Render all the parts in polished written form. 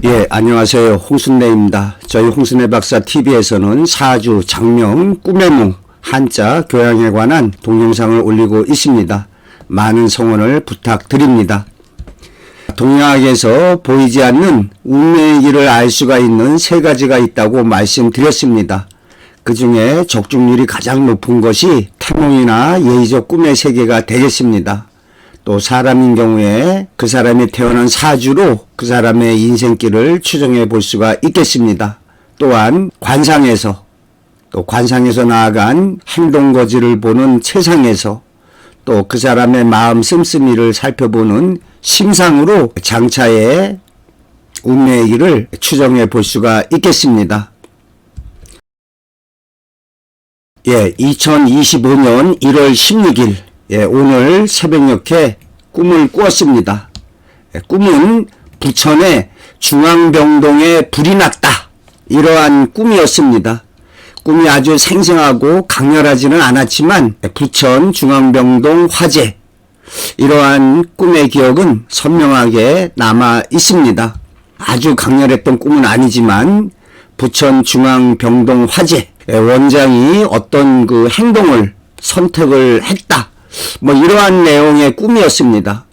예, 안녕하세요. 홍순례입니다. 저희 홍순례 박사 TV에서는 사주, 장명, 꿈의 몽, 한자, 교양에 관한 동영상을 올리고 있습니다. 많은 성원을 부탁드립니다. 동양학에서 보이지 않는 운명의 길을 알 수가 있는 세 가지가 있다고 말씀드렸습니다. 그 중에 적중률이 가장 높은 것이 태몽이나 예의적 꿈의 세계가 되겠습니다. 또 사람인 경우에 그 사람이 태어난 사주로 그 사람의 인생길을 추정해 볼 수가 있겠습니다. 또한 관상에서 나아간 행동거지를 보는 체상에서 또 그 사람의 마음 씀씀이를 살펴보는 심상으로 장차의 운명의 길을 추정해 볼 수가 있겠습니다. 예, 2025년 1월 16일 오늘 새벽녘에 꿈을 꾸었습니다. 꿈은 부천의 중앙병동에 불이 났다. 이러한 꿈이었습니다. 꿈이 아주 생생하고 강렬하지는 않았지만 부천 중앙병동 화재, 이러한 꿈의 기억은 선명하게 남아 있습니다. 아주 강렬했던 꿈은 아니지만 부천 중앙병동 화재, 원장이 어떤 그 행동을 선택을 했다. 이러한 내용의 꿈이었습니다.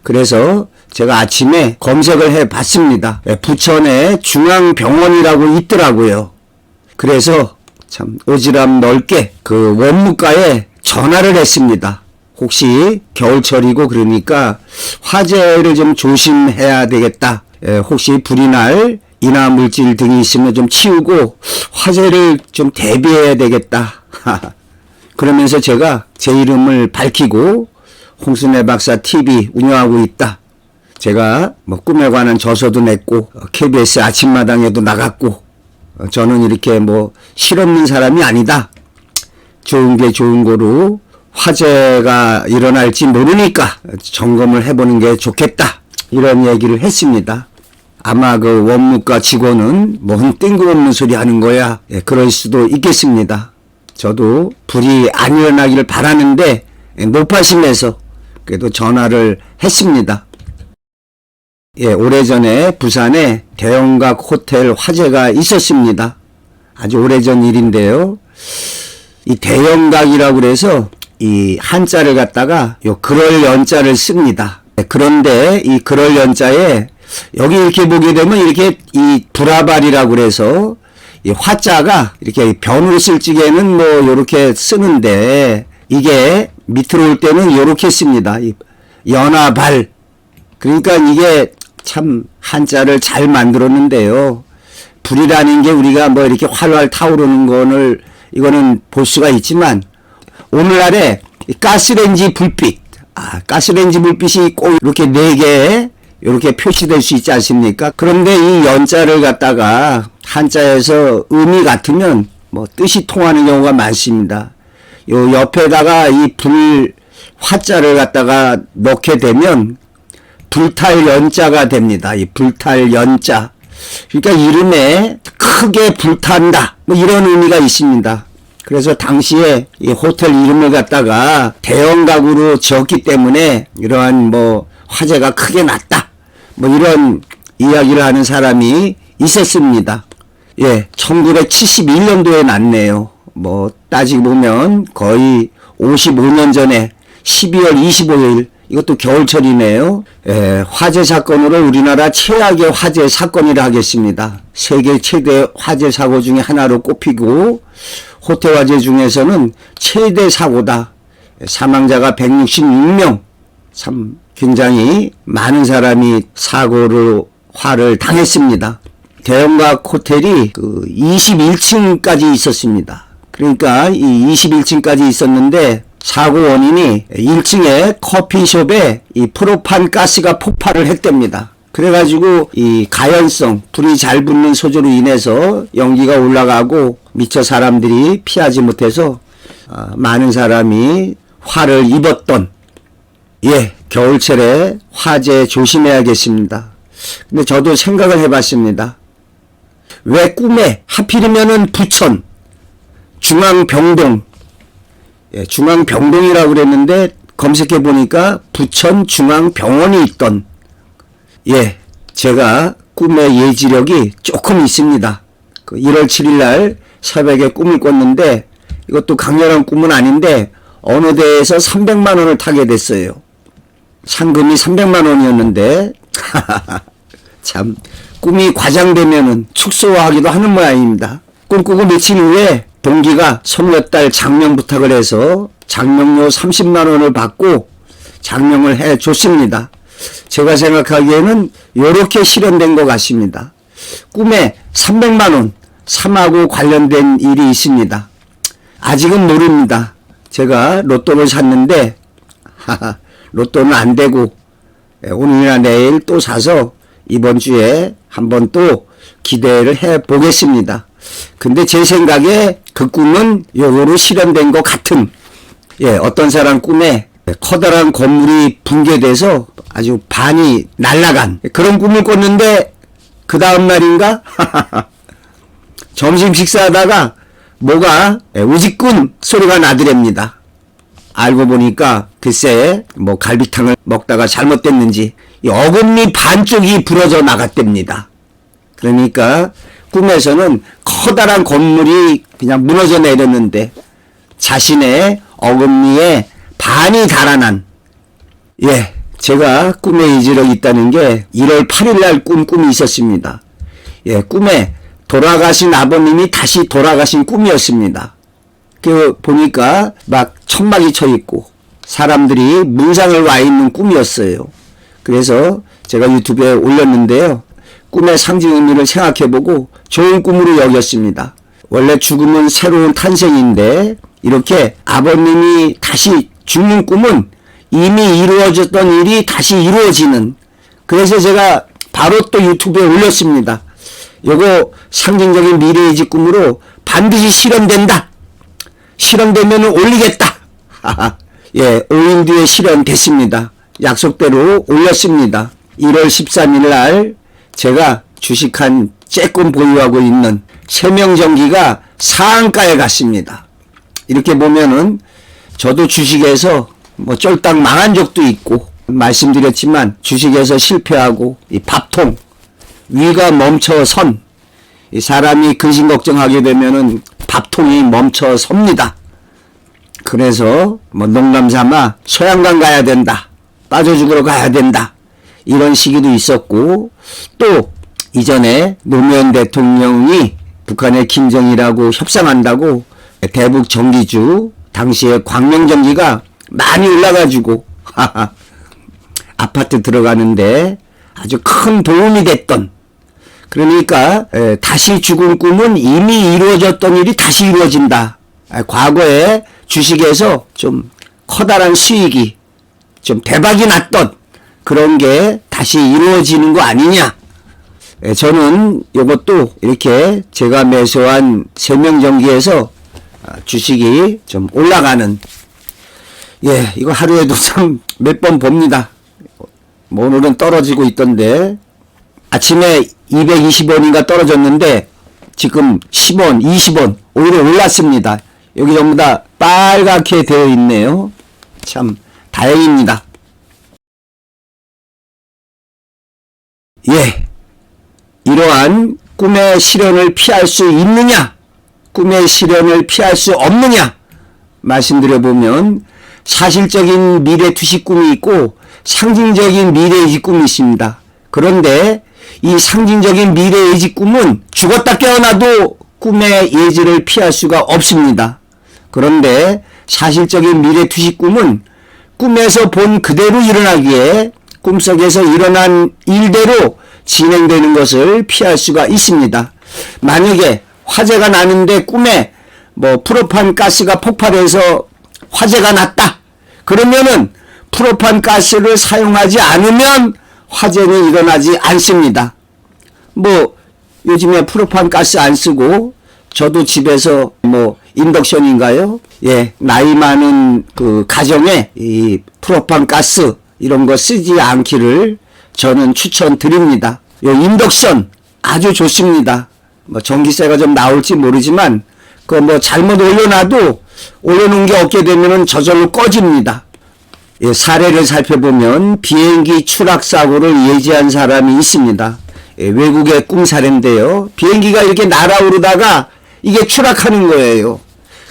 그래서 제가 아침에 검색을 해 봤습니다. 부천에 중앙병원이라고 있더라고요. 그래서 참 오지랖 넓게 그 원무과에 전화를 했습니다. 혹시 겨울철이고 그러니까 화재를 좀 조심해야 되겠다. 혹시 불이 날 인화물질 등이 있으면 좀 치우고 화재를 좀 대비해야 되겠다. 그러면서 제가 제 이름을 밝히고 홍순례 박사 TV 운영하고 있다. 제가 꿈에 관한 저서도 냈고 KBS 아침마당에도 나갔고 저는 이렇게 실없는 사람이 아니다. 좋은 게 좋은 거로 화재가 일어날지 모르니까 점검을 해보는 게 좋겠다. 이런 얘기를 했습니다. 아마 그 원무과 직원은 뜬금없는 소리 하는 거야. 그럴 수도 있겠습니다. 저도 불이 안 일어나기를 바라는데 높아심에서 그래도 전화를 했습니다. 오래전에 부산에 대형각 호텔 화재가 있었습니다. 아주 오래전 일인데요. 이 대형각이라고 그래서 이 한자를 갖다가 그럴 연자를 씁니다. 그런데 이 그럴 연자에 여기 이렇게 보게 되면 이렇게 이 불화발이라고 그래서 이 화자가 이렇게 변으로 쓸 적에는 요렇게 쓰는데 이게 밑으로 올 때는 요렇게 씁니다. 연화발. 그러니까 이게 참 한자를 잘 만들었는데요. 불이라는 게 우리가 이렇게 활활 타오르는 거를 이거는 볼 수가 있지만 오늘날에 가스레인지 불빛, 가스레인지 불빛이 꼭 이렇게 4개 이렇게 표시될 수 있지 않습니까? 그런데 이 연자를 갖다가 한자에서 의미 같으면 뜻이 통하는 경우가 많습니다. 요 옆에다가 이 불 화자를 갖다가 넣게 되면 불탈 연자가 됩니다. 이 불탈 연자. 그러니까 이름에 크게 불탄다. 이런 의미가 있습니다. 그래서 당시에 이 호텔 이름을 갖다가 대형각으로 지었기 때문에 이러한 화재가 크게 났다. 이런 이야기를 하는 사람이 있었습니다. 1971년도에 났네요. 따지고 보면 거의 55년 전에 12월 25일, 이것도 겨울철이네요. 화재 사건으로 우리나라 최악의 화재 사건이라 하겠습니다. 세계 최대 화재 사고 중에 하나로 꼽히고 호텔 화재 중에서는 최대 사고다. 사망자가 166명. 참 굉장히 많은 사람이 사고로 화를 당했습니다. 대형각 호텔이 21층까지 있었습니다. 그러니까 이 21층까지 있었는데 사고 원인이 1층에 커피숍에 이 프로판 가스가 폭발을 했답니다. 그래가지고 이 가연성, 불이 잘 붙는 소재로 인해서 연기가 올라가고 미처 사람들이 피하지 못해서 많은 사람이 화를 입었던 겨울철에 화재 조심해야겠습니다. 근데 저도 생각을 해봤습니다. 왜 꿈에 하필이면은 부천 중앙병동, 중앙병동이라고 그랬는데 검색해 보니까 부천 중앙병원이 있던 제가 꿈의 예지력이 조금 있습니다. 1월 7일 날 새벽에 꿈을 꿨는데 이것도 강렬한 꿈은 아닌데 어느 데에서 300만 원을 타게 됐어요. 상금이 300만 원이었는데 참 꿈이 과장되면은 축소하기도 하는 모양입니다. 꿈꾸고 며칠 후에 동기가 손녀딸 장명 부탁을 해서 장명료 30만 원을 받고 장명을 해 줬습니다. 제가 생각하기에는 이렇게 실현된 것 같습니다. 꿈에 300만 원 삶하고 관련된 일이 있습니다. 아직은 모릅니다. 제가 로또를 샀는데 로또는 안 되고 오늘이나 내일 또 사서 이번 주에 한번 또 기대를 해 보겠습니다. 근데 제 생각에 그 꿈은 요거로 실현된 것 같은, 어떤 사람 꿈에 커다란 건물이 붕괴돼서 아주 반이 날아간 그런 꿈을 꿨는데 그 다음 날인가 점심 식사하다가 뭐가 우지꾼 소리가 나더랍니다. 알고 보니까 글쎄 뭐 갈비탕을 먹다가 잘못됐는지 이 어금니 반쪽이 부러져 나갔답니다. 그러니까 꿈에서는 커다란 건물이 그냥 무너져 내렸는데 자신의 어금니에 반이 달아난, 제가 꿈에 예지력이 있다는 게 1월 8일 날 꿈이 있었습니다. 꿈에 돌아가신 아버님이 다시 돌아가신 꿈이었습니다. 그 보니까 막 천막이 쳐 있고 사람들이 문상을 와 있는 꿈이었어요. 그래서 제가 유튜브에 올렸는데요. 꿈의 상징 의미를 생각해보고 좋은 꿈으로 여겼습니다. 원래 죽음은 새로운 탄생인데 이렇게 아버님이 다시 죽는 꿈은 이미 이루어졌던 일이 다시 이루어지는, 그래서 제가 바로 또 유튜브에 올렸습니다. 요거 상징적인 미래의지 꿈으로 반드시 실현된다. 실현되면 올리겠다. 5일 뒤에 실현됐습니다. 약속대로 올렸습니다. 1월 13일 날 제가 주식한 쬐끔 보유하고 있는 세명전기가 상한가에 갔습니다. 이렇게 보면은 저도 주식에서 뭐 쫄딱 망한 적도 있고 말씀드렸지만 주식에서 실패하고 이 밥통 위가 멈춰선, 이 사람이 근심 걱정하게 되면은 밥통이 멈춰섭니다. 그래서 뭐 농담삼아 소양강 가야 된다, 빠져 죽으러 가야 된다, 이런 시기도 있었고, 또 이전에 노무현 대통령이 북한의 김정일하고 협상한다고 대북 전기주 당시에 광명전기가 많이 올라가지고 아파트 들어가는데 아주 큰 도움이 됐던, 그러니까 다시 죽은 꿈은 이미 이루어졌던 일이 다시 이루어진다. 과거에 주식에서 좀 커다란 수익이 좀 대박이 났던 그런 게 다시 이루어지는 거 아니냐. 저는 이것도 이렇게 제가 매수한 세명전기에서 주식이 좀 올라가는, 이거 하루에도 참 몇 번 봅니다. 뭐 오늘은 떨어지고 있던데 아침에 220원인가 떨어졌는데 지금 10원, 20원 오히려 올랐습니다. 여기 전부 다 빨갛게 되어 있네요. 참 다행입니다. 이러한 꿈의 실현을 피할 수 있느냐, 꿈의 실현을 피할 수 없느냐 말씀드려보면, 사실적인 미래 투시 꿈이 있고 상징적인 미래의지 꿈이 있습니다. 그런데 이 상징적인 미래의지 꿈은 죽었다 깨어나도 꿈의 예지를 피할 수가 없습니다. 그런데 사실적인 미래 투시 꿈은 꿈에서 본 그대로 일어나기에 꿈속에서 일어난 일대로 진행되는 것을 피할 수가 있습니다. 만약에 화재가 나는데 꿈에 뭐 프로판 가스가 폭발해서 화재가 났다. 그러면은 프로판 가스를 사용하지 않으면 화재는 일어나지 않습니다. 뭐 요즘에 프로판 가스 안 쓰고 저도 집에서 뭐 인덕션인가요? 나이 많은 그 가정에 이 프로판 가스 이런 거 쓰지 않기를 저는 추천드립니다. 요 인덕션 아주 좋습니다. 뭐 전기세가 좀 나올지 모르지만 그 뭐 잘못 올려놔도 올려놓은 게 없게 되면은 저절로 꺼집니다. 사례를 살펴보면 비행기 추락 사고를 예지한 사람이 있습니다. 외국의 꿈사례인데요. 비행기가 이렇게 날아오르다가 이게 추락하는 거예요.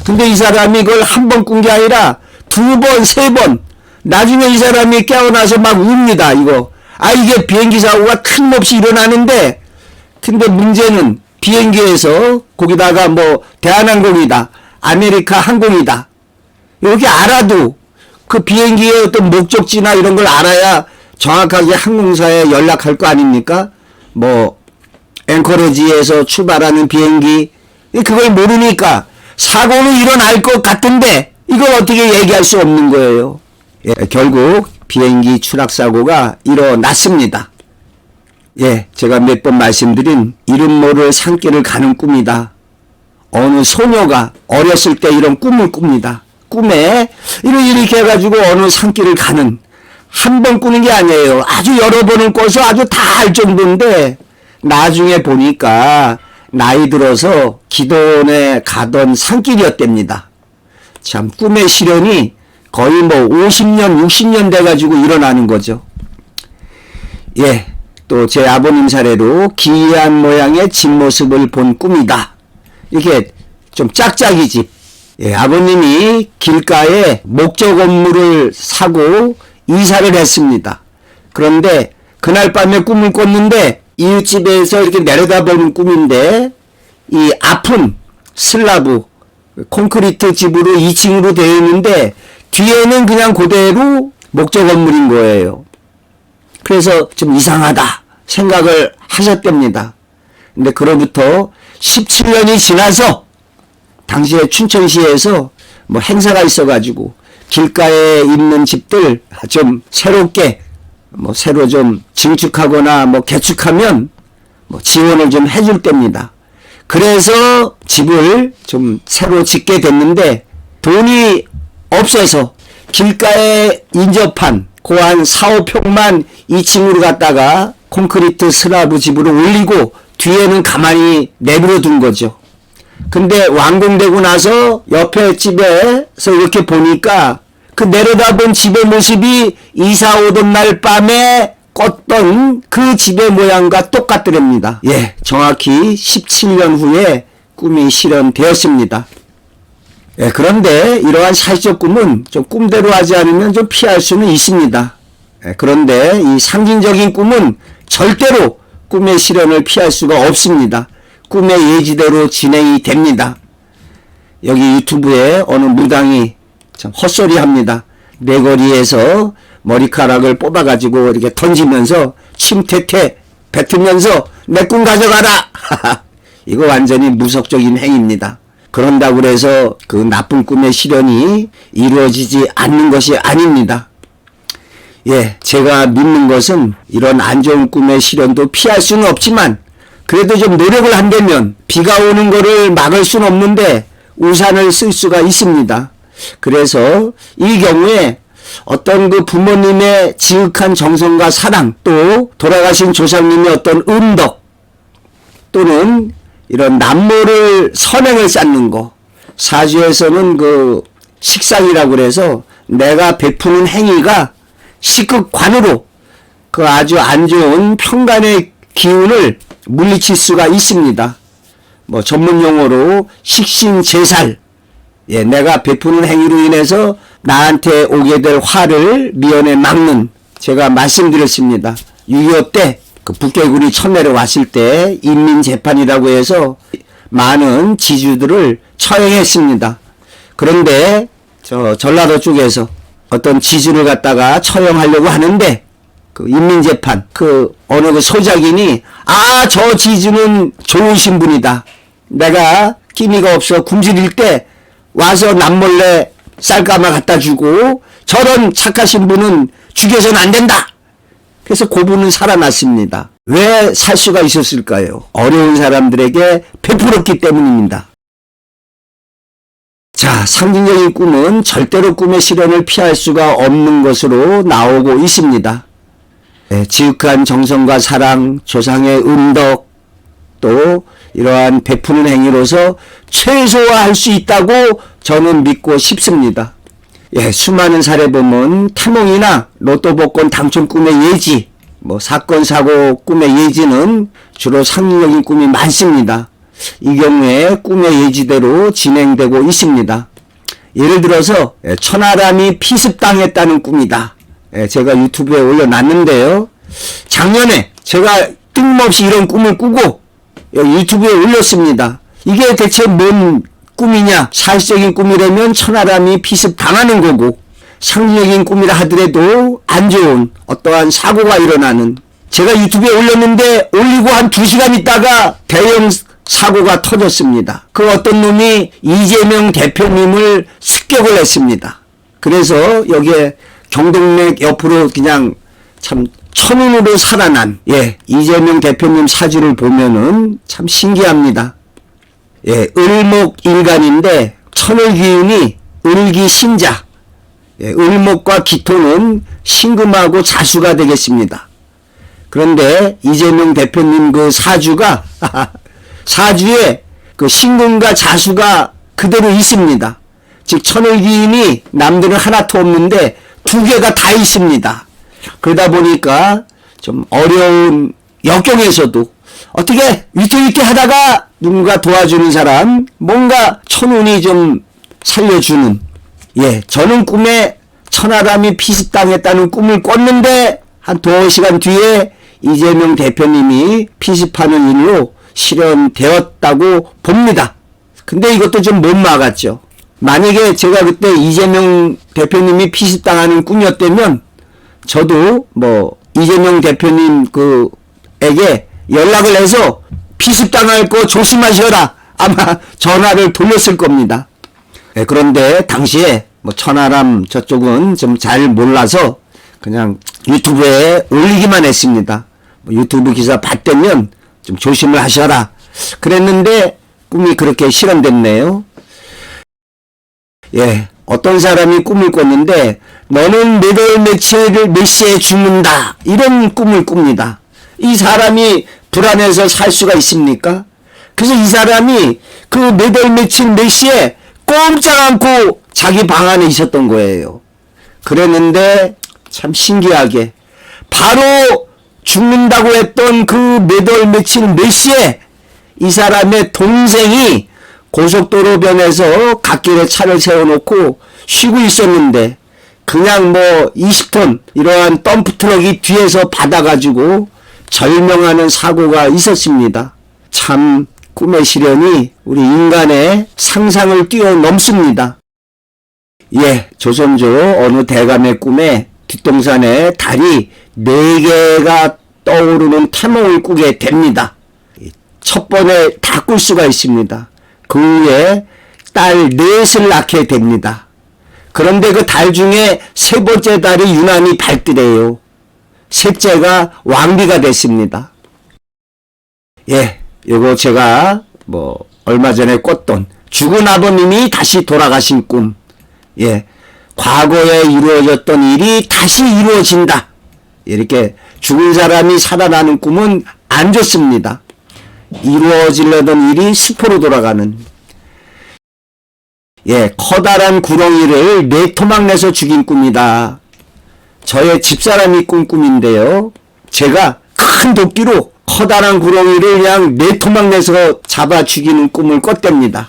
근데 이 사람이 그걸 한 번 꾼 게 아니라 두 번, 세 번. 나중에 이 사람이 깨어나서 막 웁니다, 이거. 이게 비행기 사고가 틀림없이 일어나는데, 근데 문제는 비행기에서 거기다가 뭐 대한항공이다, 아메리카 항공이다, 이렇게 알아도 그 비행기의 어떤 목적지나 이런 걸 알아야 정확하게 항공사에 연락할 거 아닙니까? 뭐 앵커리지에서 출발하는 비행기, 그걸 모르니까 사고는 일어날 것 같은데 이걸 어떻게 얘기할 수 없는 거예요. 결국 비행기 추락사고가 일어났습니다. 제가 몇 번 말씀드린 이름 모를 산길을 가는 꿈이다. 어느 소녀가 어렸을 때 이런 꿈을 꿉니다. 꿈에 이렇게 해가지고 어느 산길을 가는, 한 번 꾸는 게 아니에요. 아주 여러 번을 꿔서 아주 다 알 정도인데, 나중에 보니까 나이 들어서 기도원에 가던 산길이었답니다. 참, 꿈의 실현이 거의 뭐 50년, 60년 돼가지고 일어나는 거죠. 또 제 아버님 사례로 기이한 모양의 집 모습을 본 꿈이다. 이렇게 좀 짝짝이 집. 아버님이 길가에 목조 건물을 사고 이사를 했습니다. 그런데 그날 밤에 꿈을 꿨는데 이웃집에서 이렇게 내려다보는 꿈인데, 이 앞은 슬라브 콘크리트 집으로 2층으로 되어 있는데 뒤에는 그냥 그대로 목조 건물인 거예요. 그래서 좀 이상하다 생각을 하셨답니다. 근데 그로부터 17년이 지나서 당시에 춘천시에서 뭐 행사가 있어가지고 길가에 있는 집들 좀 새롭게 뭐 새로 좀 증축하거나 뭐 개축하면 뭐 지원을 좀 해줄 때입니다. 그래서 집을 좀 새로 짓게 됐는데 돈이 없어서 길가에 인접한 그 한 4, 5평만 2층으로 갔다가 콘크리트 슬라브 집으로 올리고 뒤에는 가만히 내버려 둔 거죠. 근데 완공되고 나서 옆에 집에서 이렇게 보니까 그 내려다본 집의 모습이 이사 오던 날 밤에 꿨던 그 집의 모양과 똑같더랍니다. 정확히 17년 후에 꿈이 실현되었습니다. 그런데 이러한 사회적 꿈은 좀 꿈대로 하지 않으면 좀 피할 수는 있습니다. 그런데 이 상징적인 꿈은 절대로 꿈의 실현을 피할 수가 없습니다. 꿈의 예지대로 진행이 됩니다. 여기 유튜브에 어느 무당이 참 헛소리 합니다. 내 거리에서 머리카락을 뽑아가지고 이렇게 던지면서 침태태 뱉으면서 내 꿈 가져가라. 이거 완전히 무속적인 행위입니다. 그런다고 해서 그 나쁜 꿈의 실현이 이루어지지 않는 것이 아닙니다. 제가 믿는 것은 이런 안 좋은 꿈의 실현도 피할 수는 없지만 그래도 좀 노력을 한다면 비가 오는 거를 막을 수는 없는데 우산을 쓸 수가 있습니다. 그래서 이 경우에 어떤 그 부모님의 지극한 정성과 사랑, 또 돌아가신 조상님의 어떤 은덕, 또는 이런 남모를 선행을 쌓는 거, 사주에서는 그 식상이라고 그래서 내가 베푸는 행위가 식극관으로 그 아주 안 좋은 평간의 기운을 물리칠 수가 있습니다. 뭐 전문 용어로 식신제살, 내가 베푸는 행위로 인해서 나한테 오게 될 화를 미연에 막는, 제가 말씀드렸습니다. 6.25 때 그 북개군이 첫 내려왔을 때 인민재판이라고 해서 많은 지주들을 처형했습니다. 그런데 저 전라도 쪽에서 어떤 지주를 갖다가 처형하려고 하는데 그 인민재판 그 어느 그 소작인이 저 지주는 좋으신 분이다. 내가 끼니가 없어 굶주릴 때 와서 남몰래 쌀가마 갖다 주고 저런 착하신 분은 죽여서는 안 된다. 그래서 그분은 살아났습니다. 왜 살 수가 있었을까요? 어려운 사람들에게 베풀었기 때문입니다. 자, 상징적인 꿈은 절대로 꿈의 실현을 피할 수가 없는 것으로 나오고 있습니다. 지극한 정성과 사랑, 조상의 은덕, 또 이러한 베푸는 행위로서 최소화할 수 있다고 저는 믿고 싶습니다. 수많은 사례 보면 태몽이나 로또 복권 당첨 꿈의 예지, 뭐 사건 사고 꿈의 예지는 주로 상징적인 꿈이 많습니다. 이 경우에 꿈의 예지대로 진행되고 있습니다. 예를 들어서 천하람이 피습당했다는 꿈이다. 제가 유튜브에 올려놨는데요. 작년에 제가 뜬금없이 이런 꿈을 꾸고 유튜브에 올렸습니다. 이게 대체 뭔 꿈이냐? 사실적인 꿈이라면 천하람이 피습당하는 거고, 상징적인 꿈이라 하더라도 안 좋은 어떠한 사고가 일어나는, 제가 유튜브에 올렸는데 올리고 한 2시간 있다가 대형 사고가 터졌습니다. 그 어떤 놈이 이재명 대표님을 습격을 했습니다. 그래서 여기에 경동맥 옆으로 그냥 참 천운으로 살아난 이재명 대표님 사주를 보면은 참 신기합니다. 을목인간인데 천을기운이 을기신자, 을목과 기토는 신금하고 자수가 되겠습니다. 그런데 이재명 대표님 그 사주가 사주에 그 신금과 자수가 그대로 있습니다. 즉 천을기운이 남들은 하나도 없는데 2개가 다 있습니다. 그러다 보니까 좀 어려운 역경에서도 어떻게 위태위태 하다가 누군가 도와주는 사람, 뭔가 천운이 좀 살려주는, 저는 꿈에 천하람이 피습당했다는 꿈을 꿨는데 한 2시간 뒤에 이재명 대표님이 피습하는 일로 실현되었다고 봅니다. 근데 이것도 좀 못 막았죠. 만약에 제가 그때 이재명 대표님이 피습당하는 꿈이었다면 저도 뭐 이재명 대표님 에게 연락을 해서 피습당할 거 조심하셔라 아마 전화를 돌렸을 겁니다. 그런데 당시에 뭐 천하람 저쪽은 좀 잘 몰라서 그냥 유튜브에 올리기만 했습니다. 뭐 유튜브 기사 봤다면 좀 조심을 하셔라 그랬는데 꿈이 그렇게 실현됐네요. 어떤 사람이 꿈을 꿨는데 너는 몇 월 며칠 몇 시에 죽는다 이런 꿈을 꿉니다. 이 사람이 불안해서 살 수가 있습니까? 그래서 이 사람이 그 몇 월 며칠 몇 시에 꼼짝 않고 자기 방 안에 있었던 거예요. 그랬는데 참 신기하게 바로 죽는다고 했던 그 몇 월 며칠 몇 시에 이 사람의 동생이 고속도로변에서 갓길에 차를 세워놓고 쉬고 있었는데 그냥 뭐 20톤 이러한 덤프트럭이 뒤에서 받아가지고 절명하는 사고가 있었습니다. 참 꿈의 실현이 우리 인간의 상상을 뛰어넘습니다. 조선조 어느 대감의 꿈에 뒷동산에 달이 4개가 떠오르는 태몽을 꾸게 됩니다. 첫 번에 다 꿀 수가 있습니다. 그 후에 딸 4을 낳게 됩니다. 그런데 그 달 중에 3번째 달이 유난히 밝더래요. 셋째가 왕비가 됐습니다. 요거 제가 뭐 얼마 전에 꿨던 죽은 아버님이 다시 돌아가신 꿈. 과거에 이루어졌던 일이 다시 이루어진다. 이렇게 죽은 사람이 살아나는 꿈은 안 좋습니다. 이루어지려던 일이 수포로 돌아가는. 커다란 구렁이를 4토막 내서 죽인 꿈이다. 저의 집사람이 꾼 꿈인데요. 제가 큰 도끼로 커다란 구렁이를 그냥 4토막 내서 잡아 죽이는 꿈을 꿨답니다.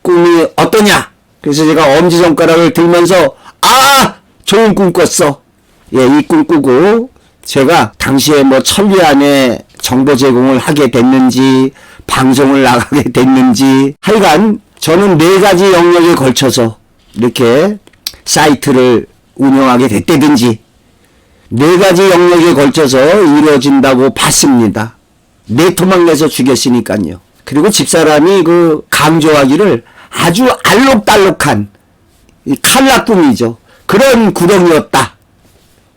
꿈이 어떠냐? 그래서 제가 엄지손가락을 들면서 좋은 꿈 꿨어. 이 꿈 꾸고 제가 당시에 뭐 천리안에 정보 제공을 하게 됐는지 방송을 나가게 됐는지 하여간 저는 4가지 영역에 걸쳐서 이렇게 사이트를 운영하게 됐다든지 4가지 영역에 걸쳐서 이루어진다고 봤습니다. 4토막 내서 죽였으니까요. 그리고 집사람이 강조하기를 아주 알록달록한 칼라꿈이죠. 그런 구덩이였다.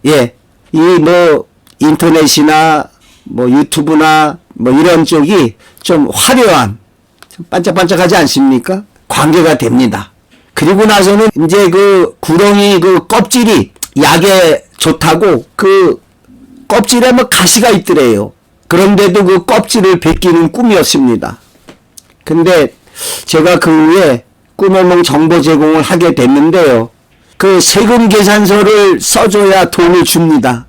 이 뭐 인터넷이나 뭐 유튜브나 뭐 이런 쪽이 좀 화려한, 좀 반짝반짝하지 않습니까? 관계가 됩니다. 그리고 나서는 이제 구렁이 껍질이 약에 좋다고 껍질에 뭐 가시가 있더래요. 그런데도 그 껍질을 벗기는 꿈이었습니다. 근데 제가 그 후에 꿈에몽 정보 제공을 하게 됐는데요. 세금 계산서를 써줘야 돈을 줍니다.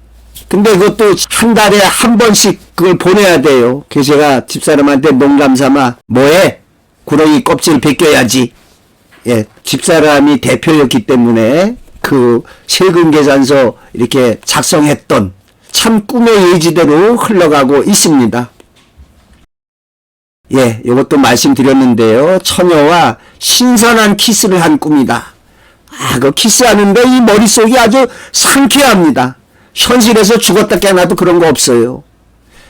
근데 그것도 한 달에 한 번씩 그걸 보내야 돼요. 그래서 제가 집사람한테 농담 삼아 뭐해? 구렁이 껍질 벗겨야지. 예, 집사람이 대표였기 때문에 그 세금 계산서 이렇게 작성했던 참 꿈의 예지대로 흘러가고 있습니다. 예, 이것도 말씀드렸는데요. 처녀와 신선한 키스를 한 꿈이다. 그 키스하는데 이 머릿속이 아주 상쾌합니다. 현실에서 죽었다 깨어나도 그런 거 없어요.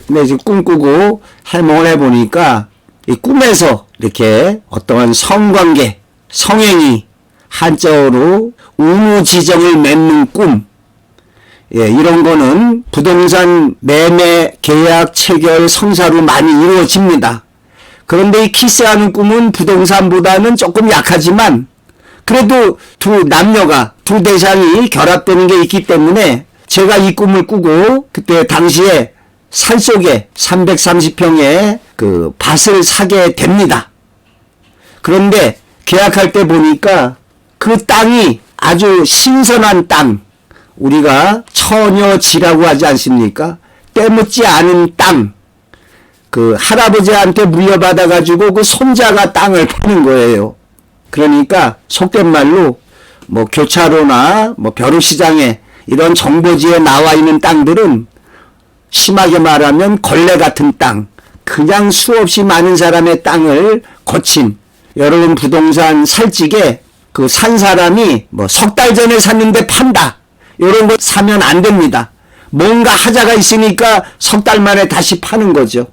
근데 지금 꿈꾸고 해몽을 해보니까 이 꿈에서 이렇게 어떠한 성관계, 성행위, 한자어로 우무지정을 맺는 꿈, 예, 이런 거는 부동산 매매, 계약, 체결, 성사로 많이 이루어집니다. 그런데 이 키스하는 꿈은 부동산보다는 조금 약하지만 그래도 두 남녀가 두 대상이 결합되는 게 있기 때문에 제가 이 꿈을 꾸고 그때 당시에 산속에 330평의 그 밭을 사게 됩니다. 그런데 계약할 때 보니까 그 땅이 아주 신선한 땅, 우리가 처녀지라고 하지 않습니까? 때묻지 않은 땅, 그 할아버지한테 물려받아 가지고 그 손자가 땅을 파는 거예요. 그러니까 속된 말로 뭐 교차로나 뭐 벼룩시장에 이런 정보지에 나와 있는 땅들은 심하게 말하면 걸레 같은 땅, 그냥 수없이 많은 사람의 땅을 거친, 여러분 부동산 살찌게 그 산 사람이 뭐 석 달 전에 샀는데 판다, 이런 거 사면 안 됩니다. 뭔가 하자가 있으니까 석 달 만에 다시 파는 거죠.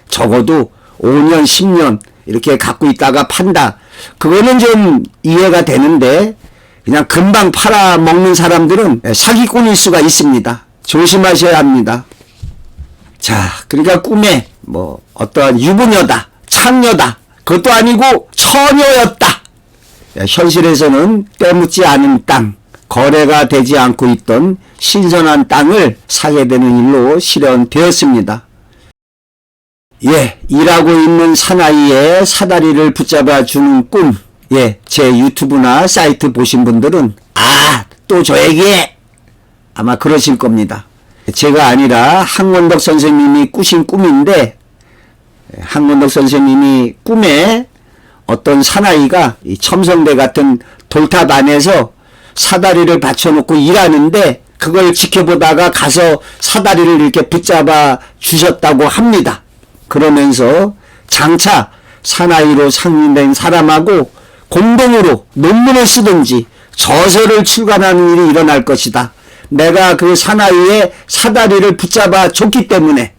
적어도 5년, 10년 이렇게 갖고 있다가 판다. 그거는 좀 이해가 되는데 그냥 금방 팔아먹는 사람들은 사기꾼일 수가 있습니다. 조심하셔야 합니다. 자, 그러니까 꿈에 뭐 어떠한 유부녀다, 창녀다, 그것도 아니고 처녀였다. 현실에서는 때묻지 않은 땅, 거래가 되지 않고 있던 신선한 땅을 사게 되는 일로 실현되었습니다. 예, 일하고 있는 사나이의 사다리를 붙잡아 주는 꿈. 예, 제 유튜브나 사이트 보신 분들은 또 저 얘기 아마 그러실 겁니다. 제가 아니라 항원덕 선생님이 꾸신 꿈인데, 항원덕 선생님이 꿈에 어떤 사나이가 이 첨성대 같은 돌탑 안에서 사다리를 받쳐놓고 일하는데 그걸 지켜보다가 가서 사다리를 이렇게 붙잡아 주셨다고 합니다. 그러면서 장차 사나이로 상인된 사람하고 공동으로 논문을 쓰든지 저서를 출간하는 일이 일어날 것이다. 내가 그 사나이의 사다리를 붙잡아 줬기 때문에.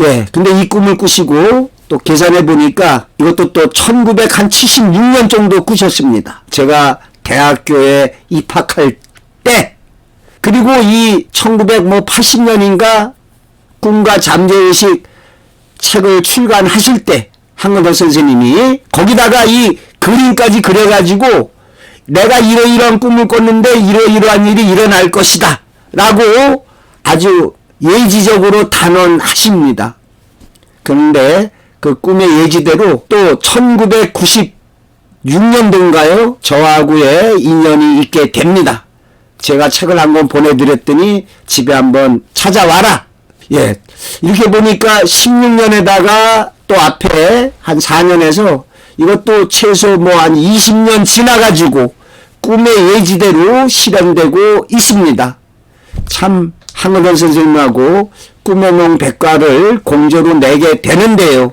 예, 근데 이 꿈을 꾸시고 또 계산해 보니까 이것도 또 1976년 정도 꾸셨습니다. 제가 대학교에 입학할 때, 그리고 이 1980년인가 꿈과 잠재의식 책을 출간하실 때 항원덕 선생님이 거기다가 이 그림까지 그려가지고 내가 이러이러한 꿈을 꿨는데 이러이러한 일이 일어날 것이다 라고 아주 예지적으로 단언하십니다. 그런데 그 꿈의 예지대로 또 1996년도인가요? 저하고의 인연이 있게 됩니다. 제가 책을 한권 보내드렸더니 집에 한번 찾아와라. 예, 이렇게 보니까 16년에다가 또 앞에 한 4년에서 이것도 최소 뭐 한 20년 지나가지고 꿈의 예지대로 실현되고 있습니다. 참 항원덕 선생님하고 꿈의 몽 백과를 공조로 내게 되는데요.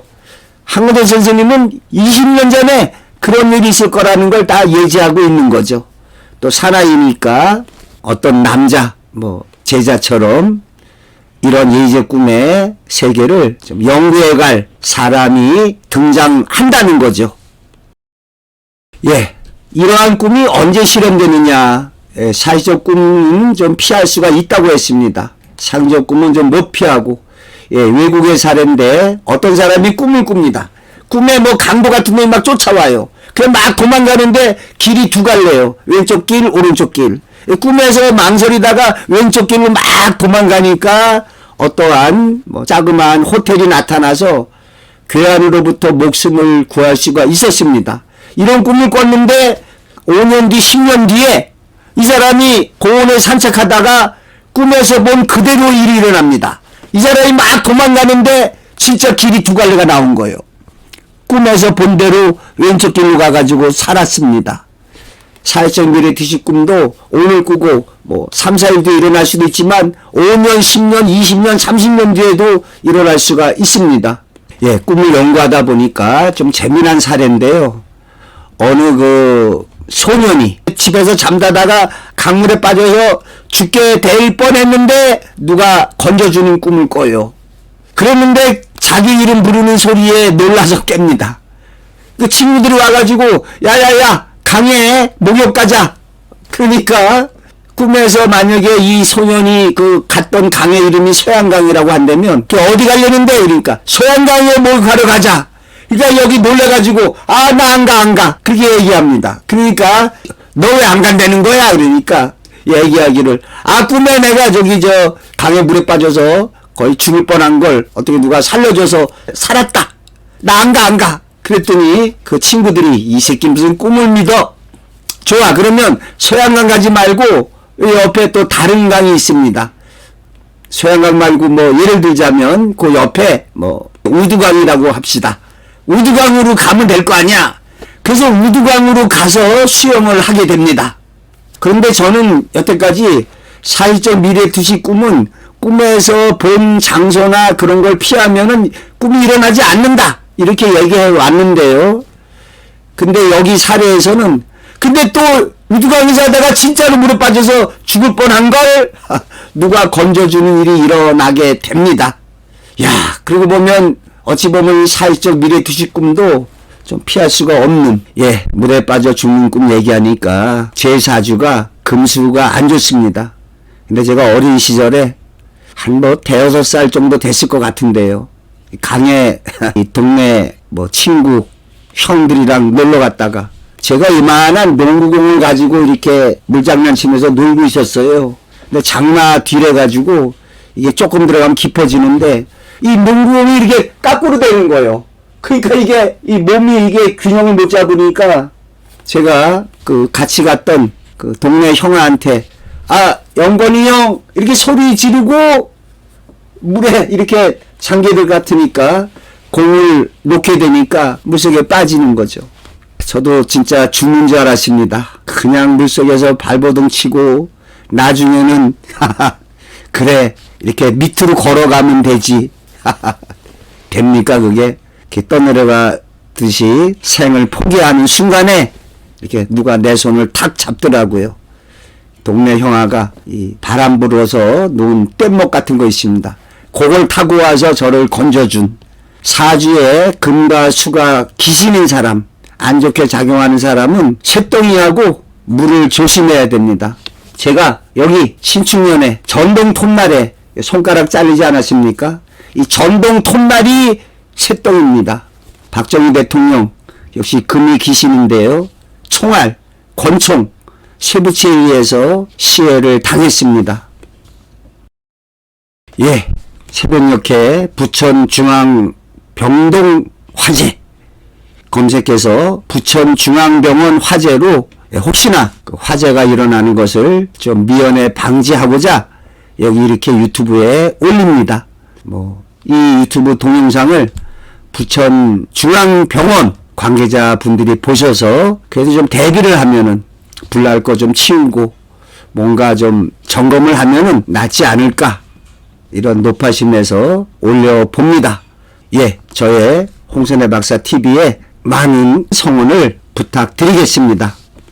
항원덕 선생님은 20년 전에 그런 일이 있을 거라는 걸 다 예지하고 있는 거죠. 또 사나이니까 어떤 남자, 뭐 제자처럼 이런 예지의 꿈의 세계를 좀 연구해 갈 사람이 등장한다는 거죠. 예, 이러한 꿈이 언제 실현되느냐. 예, 사회적 꿈은 좀 피할 수가 있다고 했습니다. 상적 꿈은 좀 못 피하고. 예, 외국의 사례인데 어떤 사람이 꿈을 꿉니다. 꿈에 뭐 강도 같은 놈이 막 쫓아와요. 그럼 막 도망가는데 길이 두 갈래요. 왼쪽 길, 오른쪽 길. 꿈에서 망설이다가 왼쪽 길로 막 도망가니까 어떠한 뭐 자그마한 호텔이 나타나서 괴한으로부터 목숨을 구할 수가 있었습니다. 이런 꿈을 꿨는데 5년 뒤, 10년 뒤에 이 사람이 공원을 산책하다가 꿈에서 본 그대로 일이 일어납니다. 이 사람이 막 도망가는데 진짜 길이 두 갈래가 나온 거예요. 꿈에서 본 대로 왼쪽 길로 가가지고 살았습니다. 사회적 미래 드실 꿈도 오늘 꾸고 뭐 3, 4일 뒤에 일어날 수도 있지만 5년, 10년, 20년, 30년 뒤에도 일어날 수가 있습니다. 예, 꿈을 연구하다 보니까 좀 재미난 사례인데요. 어느 그 소년이 집에서 잠자다가 강물에 빠져서 죽게 될 뻔했는데 누가 건져주는 꿈을 꿔요. 그랬는데 자기 이름 부르는 소리에 놀라서 깹니다. 그 친구들이 와가지고 야야야 강에 목욕 가자. 그러니까 꿈에서 만약에 이 소년이 그 갔던 강의 이름이 소양강이라고 한다면 그 어디 가려는데 그러니까 소양강에 목욕하러 가자. 그러니까 여기 놀래가지고 아 나 안 가 그렇게 얘기합니다. 그러니까 너 왜 안 간다는 거야? 그러니까 얘기하기를 아 꿈에 내가 저기 저 강에 물에 빠져서 거의 죽을 뻔한 걸 어떻게 누가 살려줘서 살았다. 나 안 가. 그랬더니 그 친구들이 이 새끼 무슨 꿈을 믿어. 좋아 그러면 소양강 가지 말고 옆에 또 다른 강이 있습니다. 소양강 말고 뭐 예를 들자면 그 옆에 뭐 우두강이라고 합시다. 우두강으로 가면 될 거 아니야. 그래서 우두강으로 가서 수영을 하게 됩니다. 그런데 저는 여태까지 사회적 미래 투시 꿈은 꿈에서 본 장소나 그런 걸 피하면은 꿈이 일어나지 않는다. 이렇게 얘기해 왔는데요. 근데 여기 사례에서는 근데 또 우두강에서 하다가 진짜로 물에 빠져서 죽을 뻔한 걸 누가 건져주는 일이 일어나게 됩니다. 야, 그러고 보면 어찌 보면 사회적 미래 투시 꿈도 좀 피할 수가 없는 물에 빠져 죽는 꿈 얘기하니까 제 사주가 금수가 안 좋습니다. 근데 제가 어린 시절에 한 뭐 대여섯 살 정도 됐을 것 같은데요. 강에 이 동네 뭐 친구 형들이랑 놀러 갔다가 제가 이만한 농구공을 가지고 이렇게 물장난 치면서 놀고 있었어요. 근데 장마 뒤래 가지고 이게 조금 들어가면 깊어지는데 이 농구공이 이렇게 까꾸로 되는 거예요. 그러니까 이게 이 몸이 이게 균형을 못 잡으니까 제가 그 같이 갔던 그 동네 형한테 아 영건이 형 이렇게 소리 지르고 물에 이렇게 잠기들 같으니까 공을 놓게 되니까 물속에 빠지는 거죠. 저도 진짜 죽는 줄 알았습니다. 그냥 물속에서 발버둥 치고 나중에는 그래 이렇게 밑으로 걸어가면 되지. 됩니까 그게? 이렇게 떠내려가듯이 생을 포기하는 순간에 이렇게 누가 내 손을 탁 잡더라고요. 동네 형아가 이 바람 불어서 놓은 뗏목 같은 거 있습니다. 그걸 타고 와서 저를 건져준 사주에 금과 수가 기신인 사람, 안 좋게 작용하는 사람은 쇳덩이하고 물을 조심해야 됩니다. 제가 여기 신축년에 전동 톱날에 손가락 잘리지 않았습니까? 이 전동 톱날이 쇳덩이입니다. 박정희 대통령 역시 금이 기신인데요. 총알, 권총, 쇠붙이에 의해서 시해를 당했습니다. 새벽녘에 부천중앙병동 화재 검색해서 부천중앙병원 화재로 혹시나 그 화재가 일어나는 것을 좀 미연에 방지하고자 여기 이렇게 유튜브에 올립니다. 이 유튜브 동영상을 부천중앙병원 관계자분들이 보셔서 그래도 좀 대비를 하면은 불날 거 좀 치우고 뭔가 좀 점검을 하면은 낫지 않을까 이런 높아심에서 올려봅니다. 저의 홍선혜 박사 TV에 많은 성원을 부탁드리겠습니다.